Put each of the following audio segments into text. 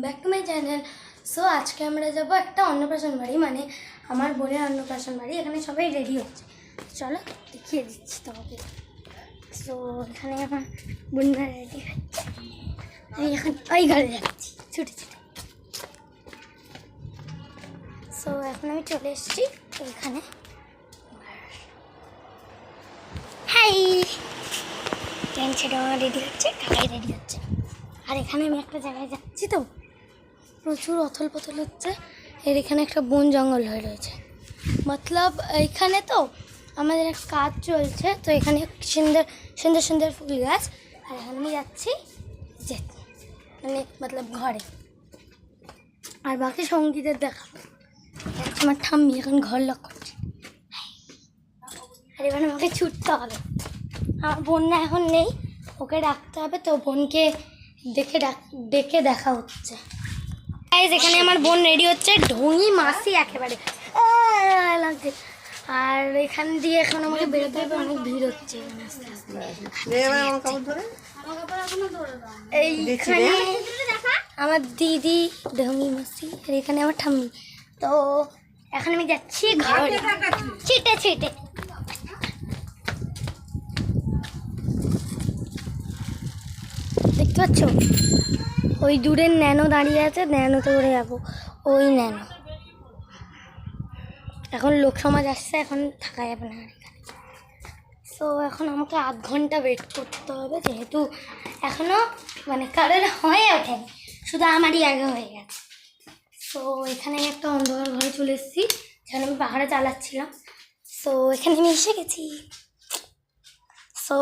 Back to my channel. So আজকে আমরা যাবো একটা অন্নপ্রাশন বাড়ি, মানে আমার বোনের অন্নপ্রাশন বাড়ি। এখানে সবাই রেডি হচ্ছে, চলো দেখিয়ে দিচ্ছি তোমাকে। সো এখানে আমার বোনরা রেডি হচ্ছে, আমি এখন ওই ঘরে যাচ্ছি ছুটে ছুটে। সো এখন আমি চলে এসেছি এখানে। হাই, ছেলে আমার রেডি হচ্ছে, কাকাই রেডি হচ্ছে। আর এখানে আমি একটা জায়গায় যাচ্ছি, তো প্রচুর অথল পথল হচ্ছে। এর এখানে একটা বন জঙ্গল হয়ে রয়েছে, মতলব এখানে তো আমাদের একটা কাজ চলছে। তো এখানে সুন্দর সুন্দর সুন্দর ফুল গাছ। আর এখানে আমি যাচ্ছি যে মানে মতলব ঘরে, আর বাকি সঙ্গীদের দেখাবো। আমার ঠাম্মি এখন ঘর লক করছে, আর এবার আমাকে ছুটতে হবে। আমার বোন না এখন নেই, ওকে ডাকতে হবে। তো বোনকে ডেকে দেখা হচ্ছে। এখানে আমার বোন রেডি হচ্ছে, ঢঙি মাসি একেবারে লাগছে। আর এখান দিয়ে এখন আমাকে বেরোতে হবে, অনেক ভিড় হচ্ছে এইখানে। আমার দিদি ঢঙি মাসি, আর এখানে আমার ঠাম্মি। তো এখন আমি যাচ্ছি ঘরে ছিটে ছিটে। দেখতে পাচ্ছ ওই দূরের ন্যানো দাঁড়িয়ে আছে, ন্যানোতে করে যাবো, ওই ন্যানো। এখন লোক সমাজ আসছে, এখন থাকা যাবে না এখানে। সো এখন আমাকে আধ ঘন্টা ওয়েট করতে হবে, যেহেতু এখনও মানে কারোর হয়ে ওঠেনি, শুধু আমারই আগে হয়ে গেছে। সো এখানে একটা অন্ধকার ঘরে চলে এসেছি, যেখানে আমি পাহাড়ে চালাচ্ছিলাম। সো এখানে আমি এসে গেছি। সো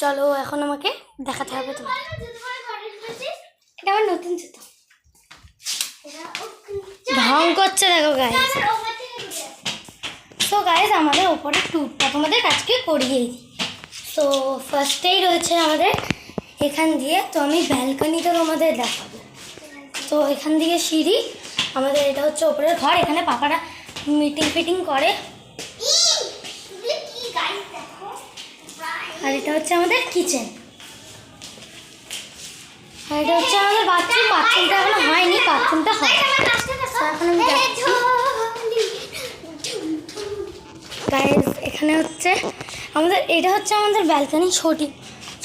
চলো এখন আমাকে দেখাতে হবে তোমার। এটা আমার নতুন জুতো, ঢং করছে দেখো গাইস। সো গাইস আমাদের ওপরে ট্যুরটা তোমাদের আজকে করিয়েই দিই। সো ফার্স্টেই রয়েছে আমাদের এখান দিয়ে, তো আমি ব্যালকনিটা তোমাদের দেখাবো। তো এখান থেকে সিঁড়ি, আমাদের এটা হচ্ছে ওপরের ঘর। এখানে পাপারা মিটিং ফিটিং করে। আর এটা হচ্ছে আমাদের কিচেন, আর এটা হচ্ছে আমাদের বাথরুম। বাথরুমটা এখনো হয়নি, বাথরুমটা হয়। এখন আমি যাচ্ছি গাইস। এখানে হচ্ছে আমাদের, এটা হচ্ছে আমাদের ব্যালকনি,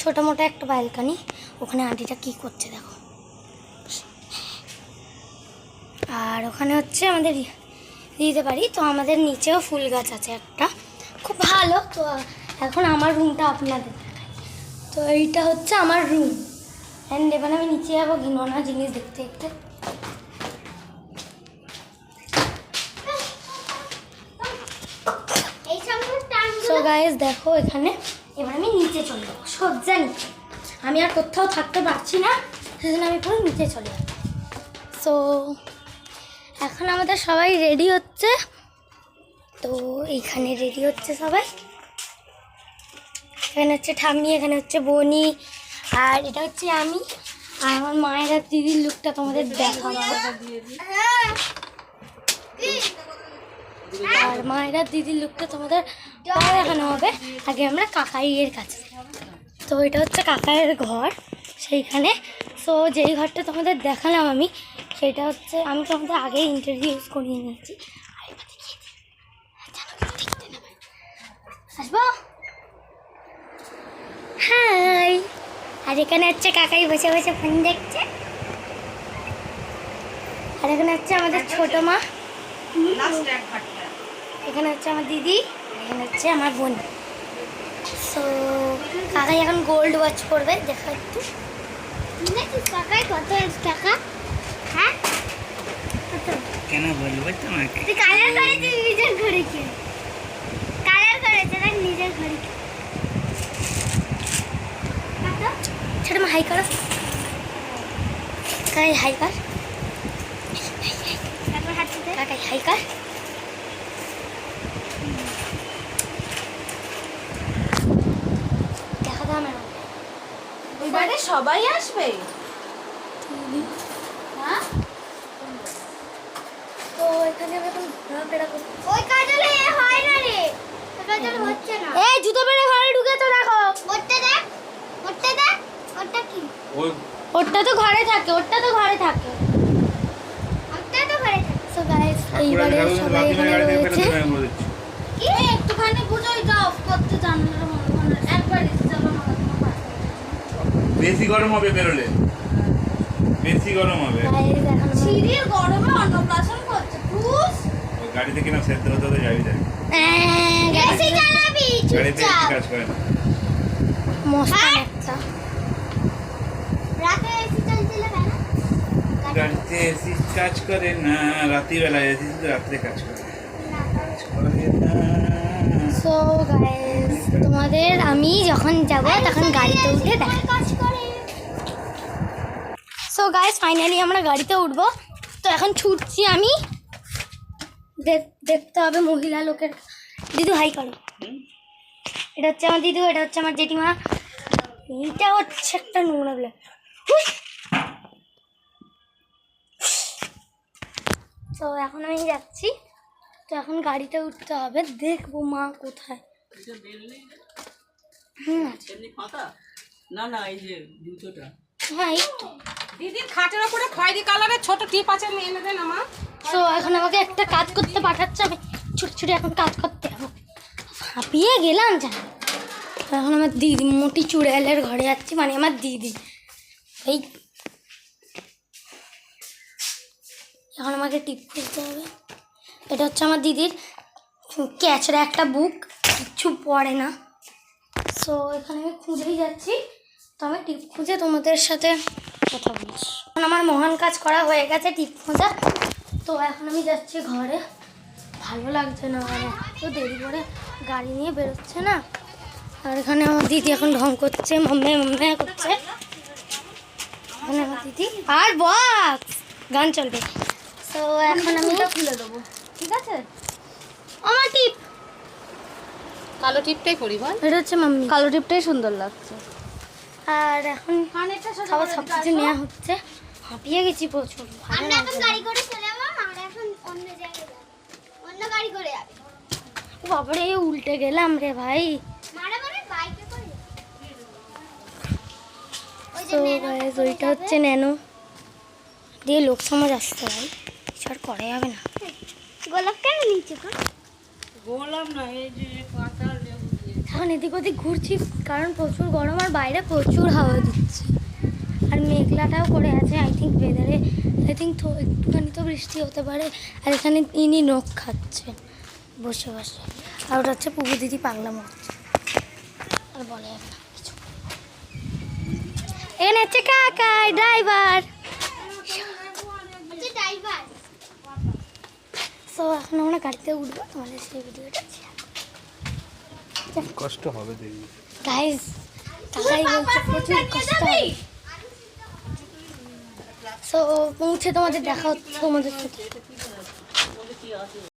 ছোটো মোটো একটা ব্যালকনি। ওখানে আন্টিটা কি করছে দেখো। আর ওখানে হচ্ছে আমাদের দিতে পারি। তো আমাদের নিচেও ফুল গাছ আছে একটা, খুব ভালো। তো এখন আমার রুমটা আপনাদের দেখাই। তো এইটা হচ্ছে আমার রুম, অ্যান্ড এবার আমি নিচে যাবো ঘিননা জিনিস দেখতে দেখতে। সো গাইস দেখো এখানে, এবার আমি নিচে চলে যাবো, সজ্জা নিচে। আমি আর কোথাও থাকতে পারছি না, সেজন্য আমি পুরো নিচে চলে যাবো। সো এখন আমাদের সবাই রেডি হচ্ছে। তো এইখানে রেডি হচ্ছে সবাই। এখানে হচ্ছে ঠাম্মি, এখানে হচ্ছে বনি, আর এটা হচ্ছে আমি। আর আমার মায়ের আর দিদির লুকটা তোমাদের দেখাবো। আর মায়ের আর দিদির লুকটা তোমাদের দেখানো হবে। আগে আমরা কাকাইয়ের কাছে। তো এটা হচ্ছে কাকাইয়ের ঘর, সেইখানে। সো যেই ঘরটা তোমাদের দেখালাম আমি, সেটা হচ্ছে আমি তোমাদের আগেই ইন্ট্রোডিউস করিয়ে নিয়েছি। আসবো, হাই। আর এখানে হচ্ছে কাকাই বসে বসে ফোন দেখছে। আর এখানে হচ্ছে আমাদের ছোট মা, এখানে হচ্ছে আমার দিদি, এখানে হচ্ছে আমার বোন। সো কাকাই এখন গোল্ড ওয়াচ করবে, দেখা একটু। কাকাই কত টাকা? হ্যাঁ কেন বলবো তোমাকে? তুই কালার করেছিস নিজের ঘরে, কি কালার করেছে না নিজের ঘরে? ছোট মা হাই করো, কাকাই হাই কর, কাকাই হাই কর। দেখা দাও না, এবারে সবাই আসবে। হ্যাঁ তো এখানে আমি এখন ঘোরাফেরা করছি। ওই কাজলে হয় না রে, ওই কাজলে হচ্ছে না। এই জুতো পরে ঘরে ঢুকে তো দেখো, ওটা দেখ, ওটা দেখ, ওটা কি? ওই ওটা তো ঘরে থাকে সো গাইস এইবারে সবাই এখানে রয়েছে একটুখানি বুঝোই যাও করতে জানলে মনে একবার এসে যাবো বেশি গরম হবে বেরোলে, বেশি গরম হবে। গাইস এখন সিঁড়ির গরমে অন্নপ্রাশন করছে পুষ ওই গাড়িতে কিনা সেদ্ধ হতে হতে যাবি দেখ, গাইস চালাবি গাড়িতে কাজ করে না। মস্ত একটা রাতে এসি চলছিল না গাড়িতে এসি কাজ করে না, রাত্রিবেলা এসি শুধু রাত্রে কাজ করে না। সো গাইস তোমাদের আমি যখন যাব তখন গাড়িতে উঠে দেখ। সো গাইস ফাইনালি আমরা গাড়িতে উঠবো। তো এখন ছুটছি আমি, দেখতে হবে মহিলা লোকের। দিদু হাই করো। এটা হচ্ছে আমার দিদু, এটা হচ্ছে আমার জেঠিমা, এইটা হচ্ছে একটা নোংরা ব্লগ। তো এখন আমি যাচ্ছি, তো এখন গাড়িতে উঠতে হবে, দেখবো মা কোথায়। না না এই যে জুতোটা হ্যাঁ এই তো। দিদির খাটের ওপরে খয়েরি কালারের ছোট টিপ আছে, নিয়ে এনে দেন আমার। তো এখন আমাকে একটা কাজ করতে পাঠাচ্ছে, আমি ছুটি ছুটি এখন কাজ করতে যাবো, হাঁপিয়ে গেলাম জানো। তো এখন আমার দিদি মোটি চুড়ালের ঘরে যাচ্ছি, মানে আমার দিদি। এই এখন আমাকে টিপ খুঁজতে হবে। এটা হচ্ছে আমার দিদির ক্যাচরা একটা বুক, কিচ্ছু পড়ে না। সো এখানে আমি খুঁজেই যাচ্ছি, তো আমি টিপ খুঁজে তোমাদের সাথে কথা বলছি। এখন আমার মহান কাজ করা হয়ে গেছে, টিপ খোঁজা। তো এখন আমি যাচ্ছি ঘরে, ভালো লাগছে না আর এত দেরি করে গাড়ি নিয়ে বেরোচ্ছে না। আর এখানে আমার দিদি এখন ঢং করছে, মাম্মে মাম্মে করছে। এখানে আমার দিদি আর বক্স গান চলবে। তো এখন আমি খুলে দেবো ঠিক আছে আমার টিপ, কালো টিপটাই পরি বল। এটা হচ্ছে মাম্মি। কালো টিপটাই সুন্দর লাগছে আর এখন কানেরটা সবার সব কিছু নেওয়া হচ্ছে, হাঁপিয়ে গেছি প্রচুর। আমরা এখন গাড়ি করে চলে যাবো, আমরা এখন অন্য জায়গায় যাবো, অন্য গাড়ি করে যাবে। বাবারে উল্টে গেলাম রে ভাই। মারা মারা বাইকে করে যাবো। ওই যে তো ন্যানো গাইস ওইটা হচ্ছে ন্যানো দিয়ে লোক সমাজ আসতে হয়, কিছু আর করা যাবে না। গোলাপ কেন নিচে গো? বললাম না এই যে পাতা লেবু দিয়ে এখন এদিক ওদিক ঘুরছি কারণ প্রচুর গরম আর বাইরে প্রচুর হাওয়া দিচ্ছে আর মেঘলাটাও করে আছে। আই থিঙ্ক ওয়েদারে তো একটুখানি তো বৃষ্টি হতে পারে। আর এখানে ইনি নখ খাচ্ছে বসে বসে, আর ওটা হচ্ছে পুবু দিদি পাগলা মারছে, আর বলে যাবে না কিছু। এখানে হচ্ছে কাকাই ড্রাইভার। হচ্ছে ড্রাইভার। সো এখন আমরা গাড়িতে উঠবো, তোমাদের সেই ভিডিওটা কষ্ট হবে দেখবি। গাইজ কাকাই বলছে প্রচুর কষ্ট হবে। সো পৌঁছে তোমাদের দেখা হচ্ছে তোমাদের সাথে।